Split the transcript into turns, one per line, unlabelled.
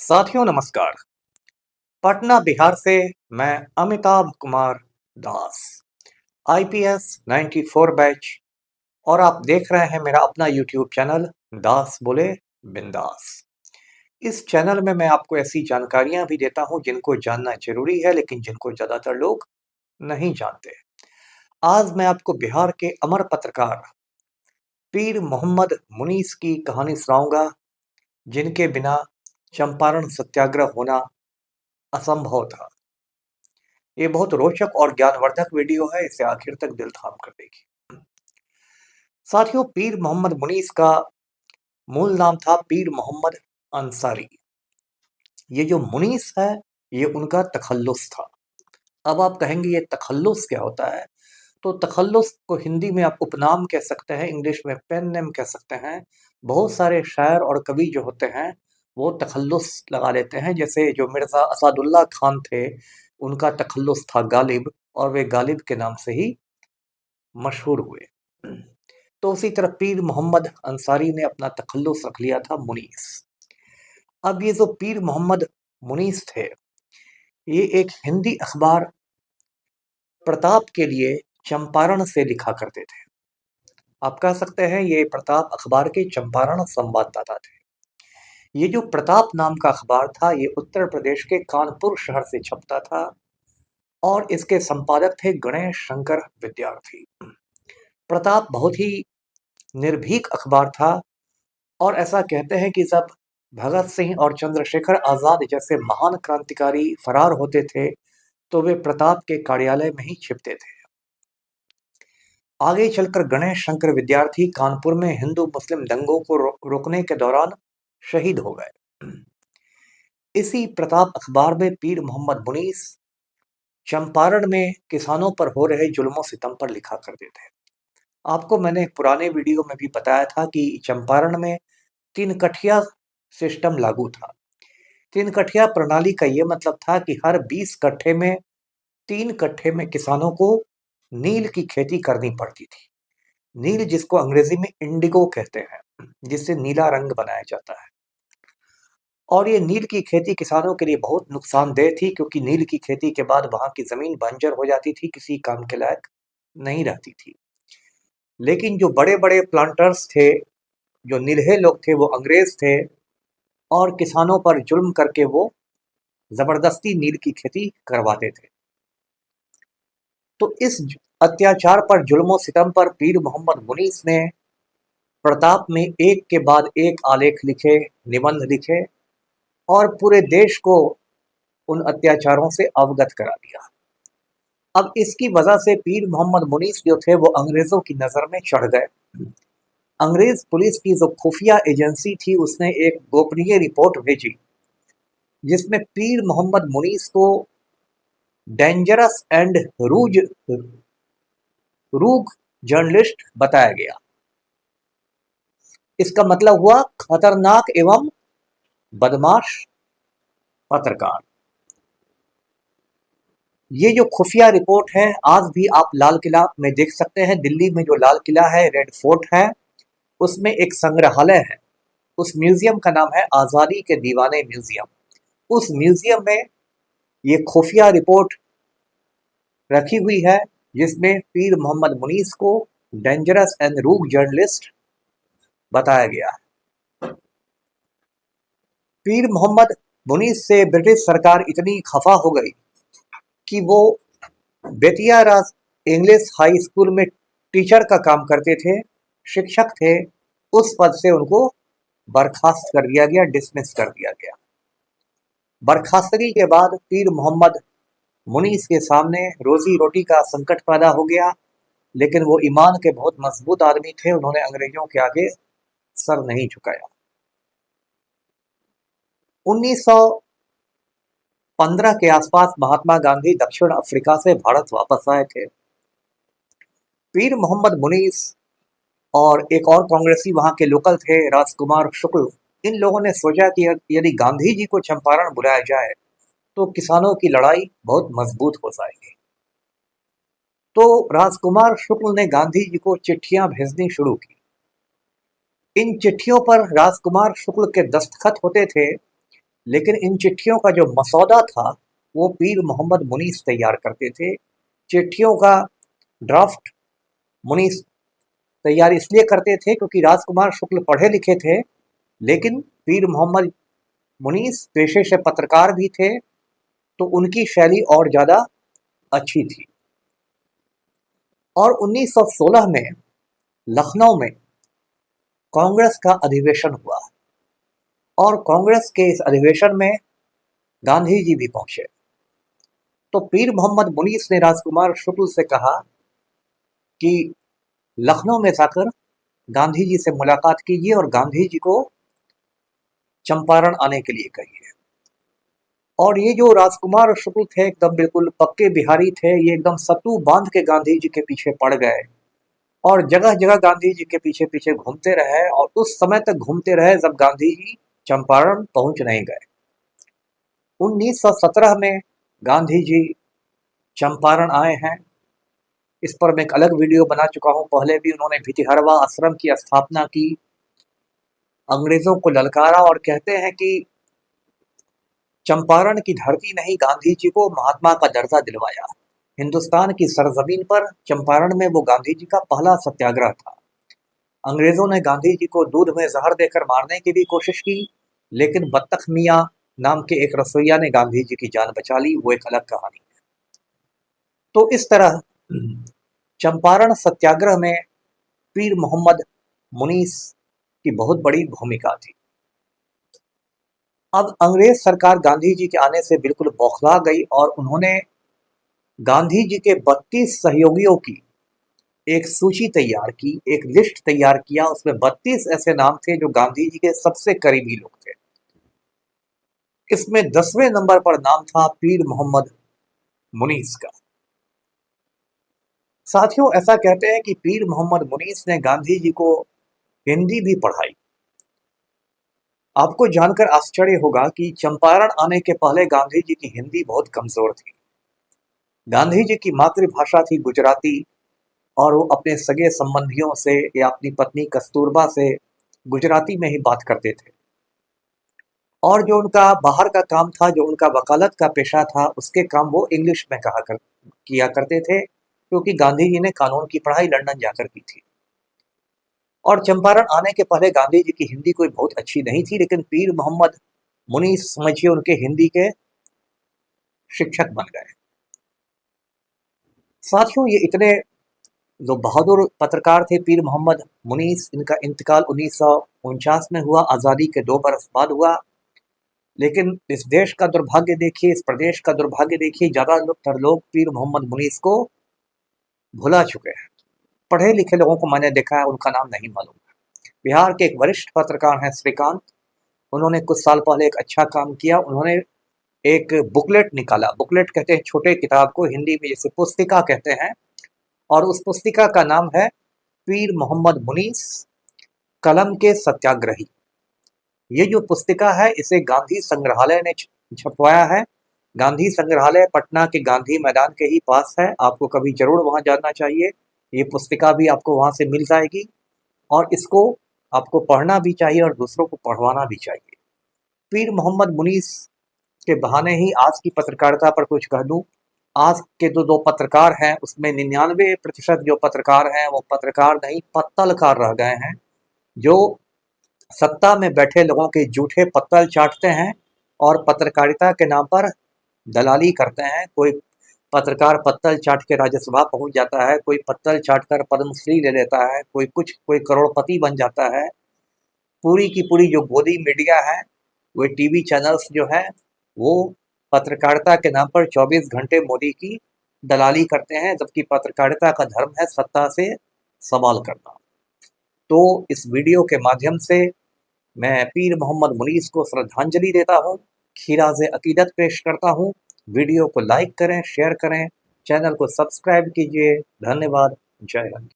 साथियों नमस्कार। पटना बिहार से मैं अमिताभ कुमार दास, आईपीएस 94 बैच, और आप देख रहे हैं मेरा अपना यूट्यूब चैनल दास बोले बिंदास। इस चैनल में मैं आपको ऐसी जानकारियां भी देता हूं जिनको जानना जरूरी है, लेकिन जिनको ज्यादातर लोग नहीं जानते। आज मैं आपको बिहार के अमर पत्रकार पीर मोहम्मद मुनीस की कहानी सुनाऊंगा, जिनके बिना चंपारण सत्याग्रह होना असंभव था। ये बहुत रोचक और ज्ञानवर्धक वीडियो है, इसे आखिर तक दिल थाम कर देखिए। साथियों, पीर मोहम्मद मुनीस का मूल नाम था पीर मोहम्मद अंसारी। ये जो मुनीस है, ये उनका तखल्लुस था। अब आप कहेंगे ये तखल्लुस क्या होता है? तो तखल्लुस को हिंदी में आप उपनाम कह सकते हैं, इंग्लिश में पेन नेम कह सकते हैं। बहुत सारे शायर और कवि जो होते हैं वो तखल्लुस लगा लेते हैं। जैसे जो मिर्जा असदुल्ला खान थे, उनका तखल्लुस था गालिब, और वे गालिब के नाम से ही मशहूर हुए। तो उसी तरह पीर मोहम्मद अंसारी ने अपना तखल्लुस रख लिया था मुनीस। अब ये जो पीर मोहम्मद मुनीस थे, ये एक हिंदी अखबार प्रताप के लिए चंपारण से लिखा करते थे। आप कह सकते हैं ये प्रताप अखबार के चंपारण संवाददाता थे। ये जो प्रताप नाम का अखबार था, ये उत्तर प्रदेश के कानपुर शहर से छपता था, और इसके संपादक थे गणेश शंकर विद्यार्थी। प्रताप बहुत ही निर्भीक अखबार था, और ऐसा कहते हैं कि जब भगत सिंह और चंद्रशेखर आजाद जैसे महान क्रांतिकारी फरार होते थे, तो वे प्रताप के कार्यालय में ही छिपते थे। आगे चलकर गणेश शंकर विद्यार्थी कानपुर में हिंदू मुस्लिम दंगों को रोकने के दौरान शहीद हो गए। इसी प्रताप अखबार में पीर मोहम्मद मुनीस चंपारण में किसानों पर हो रहे जुल्मों सितम पर लिखा करते थे। आपको मैंने एक पुराने वीडियो में भी बताया था कि चंपारण में 3 कठिया सिस्टम लागू था। 3 कठिया प्रणाली का यह मतलब था कि हर 20 कट्ठे में 3 कट्ठे में किसानों को नील की खेती करनी पड़ती थी। नील, जिसको अंग्रेजी में इंडिगो कहते हैं, जिससे नीला रंग बनाया जाता है। और ये नील की खेती किसानों के लिए बहुत नुकसानदेह थी, क्योंकि नील की खेती के बाद वहां की जमीन बंजर हो जाती थी, किसी काम के लायक नहीं रहती थी। लेकिन जो बड़े बड़े प्लांटर्स थे, जो निरहे लोग थे, वो अंग्रेज थे, और किसानों पर जुल्म करके वो जबरदस्ती नील की खेती करवाते थे। तो इस अत्याचार पर, जुल्मों सितम पर पीर मोहम्मद मुनीस ने प्रताप में एक के बाद एक आलेख लिखे, निबंध लिखे, और पूरे देश को उन अत्याचारों से अवगत करा दिया। अब इसकी वजह से पीर मोहम्मद मुनीस जो थे वो अंग्रेजों की नजर में चढ़ गए। अंग्रेज पुलिस की जो खुफिया एजेंसी थी, उसने एक गोपनीय रिपोर्ट भेजी, जिसमें पीर मोहम्मद मुनीस को डेंजरस एंड रूग जर्नलिस्ट बताया गया। इसका मतलब हुआ खतरनाक एवं बदमाश पत्रकार। ये जो खुफिया रिपोर्ट है, आज भी आप लाल किला में देख सकते हैं। दिल्ली में जो लाल किला है, रेड फोर्ट है, उसमें एक संग्रहालय है। उस म्यूजियम का नाम है आजादी के दीवाने म्यूजियम। उस म्यूजियम में ये खुफिया रिपोर्ट रखी हुई है, जिसमें पीर मोहम्मद मुनीस को डेंजरस एंड रूग जर्नलिस्ट बताया गया है। पीर मोहम्मद मुनीस से ब्रिटिश सरकार इतनी खफा हो गई कि वो बेतिया राज इंग्लिश हाई स्कूल में टीचर का काम करते थे, शिक्षक थे। उस पद से उनको बर्खास्त कर दिया गया, डिसमिस कर दिया गया। बर्खास्तगी के बाद पीर मोहम्मद मुनीस के सामने रोजी रोटी का संकट पैदा हो गया, लेकिन वो ईमान के बहुत मजबूत आदमी थे। उन्होंने अंग्रेजों के आगे सर नहीं झुकाया। 1915 के आसपास महात्मा गांधी दक्षिण अफ्रीका से भारत वापस आए थे। पीर मोहम्मद मुनीस और एक और कांग्रेसी वहां के लोकल थे, राजकुमार शुक्ल। इन लोगों ने सोचा कि यदि गांधी जी को चंपारण बुलाया जाए तो किसानों की लड़ाई बहुत मजबूत हो जाएगी। तो राजकुमार शुक्ल ने गांधी जी को चिट्ठियां भेजनी शुरू की। इन चिट्ठियों पर राजकुमार शुक्ल के दस्तखत होते थे, लेकिन इन चिट्ठियों का जो मसौदा था वो पीर मोहम्मद मुनीस तैयार करते थे। चिट्ठियों का ड्राफ्ट मुनीस तैयार इसलिए करते थे क्योंकि राजकुमार शुक्ल पढ़े लिखे थे, लेकिन पीर मोहम्मद मुनीस पेशे से पत्रकार भी थे, तो उनकी शैली और ज़्यादा अच्छी थी। और 1916 में लखनऊ में कांग्रेस का अधिवेशन हुआ और कांग्रेस के इस अधिवेशन में गांधी जी भी पहुंचे। तो पीर मोहम्मद मुनीस ने राजकुमार शुक्ल से कहा कि लखनऊ में जाकर गांधी जी से मुलाकात कीजिए और गांधी जी को चंपारण आने के लिए कहिए। और ये जो राजकुमार शुक्ल थे एकदम बिल्कुल पक्के बिहारी थे, ये एकदम सत्तू बांध के गांधी जी के पीछे पड़ गए और जगह जगह गांधी जी के पीछे पीछे घूमते रहे और उस समय तक घूमते रहे जब गांधी जी चंपारण पहुंच नहीं गए। 1917 में गांधी जी चंपारण आए हैं। इस पर मैं एक अलग वीडियो बना चुका हूं। पहले भी उन्होंने भितिहरवा आश्रम की स्थापना की, अंग्रेजों को ललकारा और कहते हैं कि चंपारण की धरती ने ही गांधी जी को महात्मा का दर्जा दिलवाया। हिंदुस्तान की सरजमीन पर चंपारण में वो गांधी जी का पहला सत्याग्रह था। अंग्रेजों ने गांधी जी को दूध में जहर देकर मारने की भी कोशिश की, लेकिन बत्तख मियाँ नाम के एक रसोइया ने गांधी जी की जान बचा ली। वो एक अलग कहानी है। तो इस तरह चंपारण सत्याग्रह में पीर मोहम्मद मुनीस की बहुत बड़ी भूमिका थी। अब अंग्रेज सरकार गांधी जी के आने से बिल्कुल बौखला गई और उन्होंने गांधी जी के 32 सहयोगियों की एक सूची तैयार की, एक लिस्ट तैयार किया। उसमें 32 ऐसे नाम थे जो गांधी जी के सबसे करीबी लोग थे। इसमें 10वें नंबर पर नाम था पीर मोहम्मद मुनीस का। साथियों, ऐसा कहते हैं कि पीर मोहम्मद मुनीस ने गांधी जी को हिंदी भी पढ़ाई। आपको जानकर आश्चर्य होगा कि चंपारण आने के पहले गांधी जी की हिंदी बहुत कमजोर थी। गांधी जी की मातृभाषा थी गुजराती और वो अपने सगे संबंधियों से या अपनी पत्नी कस्तूरबा से गुजराती में ही बात करते थे। और जो उनका बाहर का काम था, जो उनका वकालत का पेशा था, उसके काम वो इंग्लिश में किया करते थे, क्योंकि गांधी जी ने कानून की पढ़ाई लंदन जाकर की थी। और चंपारण आने के पहले गांधी जी की हिंदी कोई बहुत अच्छी नहीं थी, लेकिन पीर मोहम्मद मुनीस समझिए उनके हिंदी के शिक्षक बन गए। साथियों, ये इतने जो बहादुर पत्रकार थे पीर मोहम्मद मुनीस, इनका इंतकाल 1949 में हुआ, आज़ादी के 2 बरस बाद हुआ। लेकिन इस देश का दुर्भाग्य देखिए, इस प्रदेश का दुर्भाग्य देखिए, ज़्यादातर लोग पीर मोहम्मद मुनीस को भुला चुके हैं। पढ़े लिखे लोगों को मैंने देखा है, उनका नाम नहीं मालूम है। बिहार के एक वरिष्ठ पत्रकार हैं श्रीकांत, उन्होंने कुछ साल पहले एक अच्छा काम किया। उन्होंने एक बुकलेट निकाला। बुकलेट कहते हैं छोटे किताब को, हिंदी में जैसे पुस्तिका कहते हैं, और उस पुस्तिका का नाम है पीर मोहम्मद मुनीस कलम के सत्याग्रही। ये जो पुस्तिका है इसे गांधी संग्रहालय ने छपवाया है। गांधी संग्रहालय पटना के गांधी मैदान के ही पास है। आपको कभी जरूर वहां जाना चाहिए। ये पुस्तिका भी आपको वहां से मिल जाएगी और इसको आपको पढ़ना भी चाहिए और दूसरों को पढ़वाना भी चाहिए। पीर मोहम्मद मुनीस के बहाने ही आज की पत्रकारिता पर कुछ कह दूं। आज के जो 2 पत्रकार हैं उसमें 99% जो पत्रकार हैं वो पत्रकार नहीं, पत्तलकार रह गए हैं, जो सत्ता में बैठे लोगों के जूठे पत्तल चाटते हैं और पत्रकारिता के नाम पर दलाली करते हैं। कोई पत्रकार पत्तल चाट के राज्यसभा पहुंच जाता है, कोई पत्तल चाट कर पद्मश्री ले लेता है, कोई करोड़पति बन जाता है। पूरी की पूरी जो गोदी मीडिया है, वो टीवी चैनल्स जो है, वो पत्रकारिता के नाम पर 24 घंटे मोदी की दलाली करते हैं, जबकि पत्रकारिता का धर्म है सत्ता से सवाल करना। तो इस वीडियो के माध्यम से मैं पीर मोहम्मद मुनीस को श्रद्धांजलि देता हूँ, खिराज़े अकीदत पेश करता हूँ। वीडियो को लाइक करें, शेयर करें, चैनल को सब्सक्राइब कीजिए। धन्यवाद। जय हिंद।